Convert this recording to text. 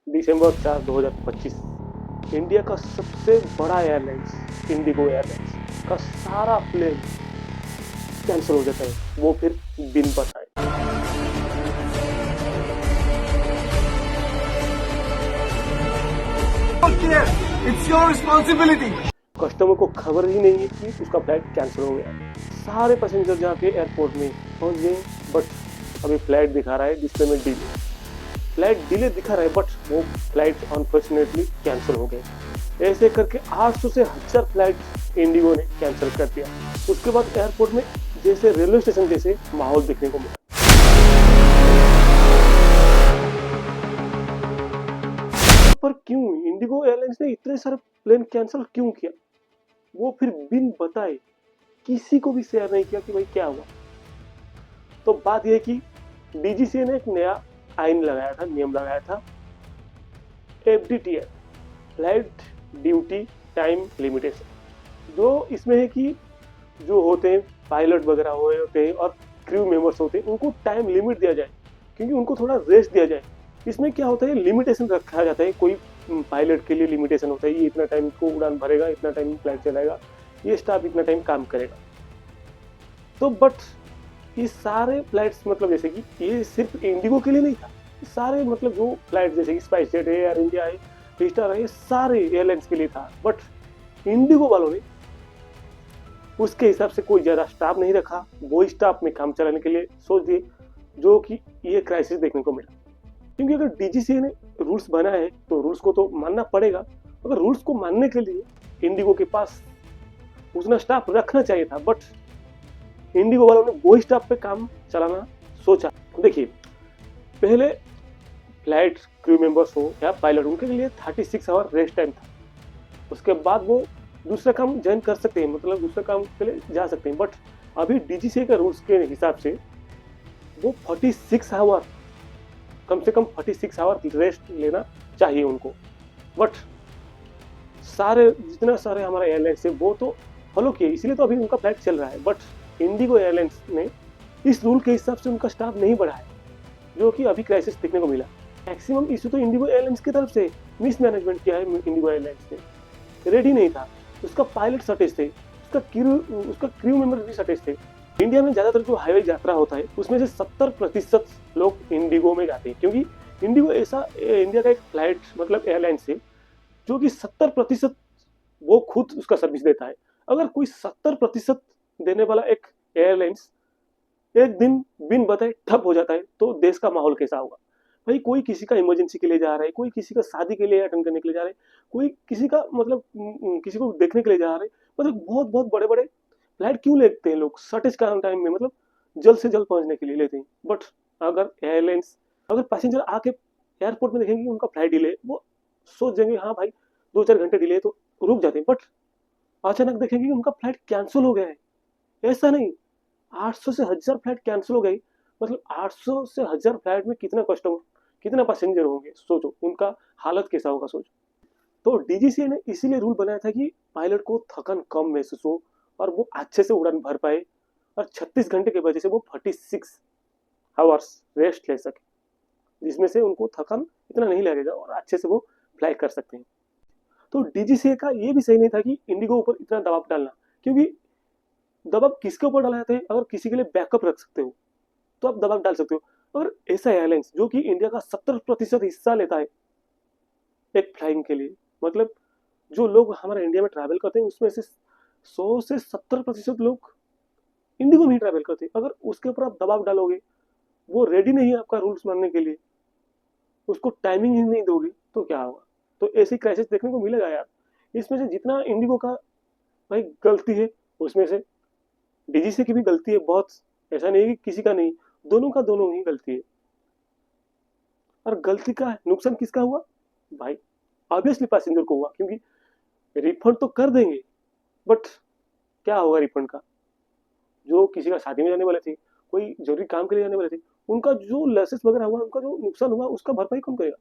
दिसंबर 4, 2025 India का सबसे बड़ा एयरलाइंस इंडिगो एयरलाइंस का सारा प्लेन कैंसिल हो जाता है, वो फिर बिन बताए। It's your responsibility. कस्टमर को खबर ही नहीं है कि उसका फ्लाइट कैंसिल हो गया। सारे पैसेंजर जाके एयरपोर्ट में पहुंच गए, बट अभी फ्लाइट दिखा रहा है डिस्प्ले में डिले। फ्लाइट डिले दिखा रहा है, बट वो फ्लाइट अनफॉर्चुनेटली कैंसिल हो गए। ऐसे करके 800 से 1000 फ्लाइट इंडिगो ने कैंसिल कर दिया। उसके बाद एयरपोर्ट में जैसे रेलवे स्टेशन जैसे माहौल देखने को मिला। पर क्यों इंडिगो एयरलाइंस ने इतने सारे प्लेन कैंसिल क्यों किया? वो फिर बिन बताए किसी को भी शेयर नहीं किया कि भाई क्या हुआ। तो बात यह कि डीजीसीए ने एक नया आइन लगाया था, नियम लगाया था, FDTL, flight duty time limitation. जो इसमें है कि जो होते हैं पायलट वगैरह होते हैं और क्रू मेंबर्स होते हैं, उनको टाइम लिमिट दिया जाए, क्योंकि उनको थोड़ा रेस्ट दिया जाए। इसमें क्या होता है, लिमिटेशन रखा जाता है। कोई पायलट के लिए लिमिटेशन होता है, ये इतना टाइम को उड़ान भरेगा, इतना टाइम फ्लाइट चलाएगा, ये स्टाफ इतना टाइम काम करेगा। तो बट ये सारे फ्लाइट्स मतलब जैसे कि ये सिर्फ इंडिगो के लिए नहीं था, सारे मतलब जो फ्लाइट जैसे कि स्पाइस जेट है, एयर इंडिया है, फिस्टार है, ये सारे एयरलाइंस के लिए था। बट इंडिगो वालों ने उसके हिसाब से कोई ज़्यादा स्टाफ नहीं रखा, वो स्टाफ में काम चलाने के लिए सोच दिए, जो कि ये क्राइसिस देखने को मिला। क्योंकि अगर डीजीसीए ने रूल्स बनाए हैं तो रूल्स को तो मानना पड़ेगा। अगर रूल्स को मानने के लिए इंडिगो के पास उतना स्टाफ रखना चाहिए था, बट इंडिगो वालों ने वो स्टाफ पे काम चलाना सोचा। देखिए, पहले फ्लाइट क्रू मेंबर्स हो या पायलट, उनके लिए 36 आवर रेस्ट टाइम था। उसके बाद वो दूसरा काम ज्वाइन कर सकते हैं, मतलब दूसरा काम के लिए जा सकते हैं। बट अभी डीजीसीए के रूल्स के हिसाब से वो 46 आवर, कम से कम 46 आवर रेस्ट लेना चाहिए उनको। बट सारे जितना सारे हमारे एयरलाइंस है वो तो फॉलो किए, इसलिए तो अभी उनका फ्लाइट चल रहा है। बट इंडिगो एयरलाइंस ने इस रूल के हिसाब से उनका स्टाफ नहीं बढ़ाया, जो कि अभी क्राइसिस देखने को मिला। मैक्सिमम इशू तो इंडिगो एयरलाइंस की तरफ से मिस मैनेजमेंट किया है। इंडिगो एयरलाइंस ने रेडी नहीं था, उसका पायलट शॉर्टेज थे, उसका क्रू मेंबर भी शॉर्टेज थे। इंडिया में ज़्यादातर जो हाईवे यात्रा होता है उसमें से 70% लोग इंडिगो में जाते हैं, क्योंकि इंडिगो ऐसा इंडिया का एक फ्लाइट मतलब एयरलाइंस है जो कि 70% वो खुद उसका सर्विस देता है। अगर कोई 70% देने वाला एक एयरलाइंस एक दिन बिन बताए ठप हो जाता है, तो देश का माहौल कैसा होगा? भाई, कोई किसी का इमरजेंसी के लिए जा रहा है, कोई किसी का शादी के लिए अटेंड करने के लिए जा रहा है, कोई किसी का मतलब किसी को देखने के लिए जा रहा है, मतलब बहुत बहुत बड़े बड़े फ्लाइट क्यों लेते हैं लोग? शॉर्टेज का टाइम में मतलब जल्द से जल्द पहुंचने के लिए लेते हैं। बट अगर एयरलाइंस, अगर पैसेंजर आके एयरपोर्ट में देखेंगे उनका फ्लाइट डिले, वो सोच जाएंगे हाँ भाई 2-4 घंटे डिले, तो रुक जाते हैं। बट अचानक देखेंगे कि उनका फ्लाइट कैंसिल हो गया है। ऐसा नहीं, 800 से 1000 फ्लाइट कैंसिल हो गई, मतलब 800 से 1000 फ्लाइट में कितना कस्टमर, कितना पैसेंजर होंगे, सोचो उनका हालत कैसा होगा, सोचो। तो डीजीसीए ने इसीलिए रूल बनाया था कि पायलट को थकान कम महसूस हो और वो अच्छे से उड़ान भर पाए, और 36 घंटे के वजह से वो 46 आवर्स रेस्ट ले सके, जिसमें से उनको थकान इतना नहीं लगेगा और अच्छे से वो फ्लाई कर सकते हैं। तो डीजीसीए का ये भी सही नहीं था कि इंडिगो ऊपर इतना दबाव डालना, क्योंकि दबाव किसके ऊपर डाला जाता है? अगर किसी के लिए बैकअप रख सकते हो तो आप दबाव डाल सकते हो। अगर ऐसा एयरलाइंस जो कि इंडिया का 70% हिस्सा लेता है एक फ्लाइंग के लिए, मतलब जो लोग हमारे इंडिया में ट्रैवल करते हैं उसमें से 100 से 70% लोग इंडिगो में ही ट्रैवल करते हैं, अगर उसके ऊपर आप दबाव डालोगे, वो रेडी नहीं है आपका रूल्स मानने के लिए, उसको टाइमिंग ही नहीं दोगे, तो क्या होगा? तो ऐसी क्राइसिस देखने को मिलेगा यार। इसमें से जितना इंडिगो का भाई गलती है, उसमें से डीजीसी की भी गलती है बहुत। ऐसा नहीं है कि किसी का नहीं, दोनों का दोनों ही गलती है। और गलती का नुकसान किसका हुआ भाई? ऑब्वियसली पैसेंजर को हुआ, क्योंकि रिफंड तो कर देंगे, बट क्या होगा रिफंड का? जो किसी का शादी में जाने वाले थे, कोई जरूरी काम के लिए जाने वाले थे, उनका जो लॉसेस वगैरह हुआ, उनका जो नुकसान हुआ, उसका भरपाई कौन करेगा?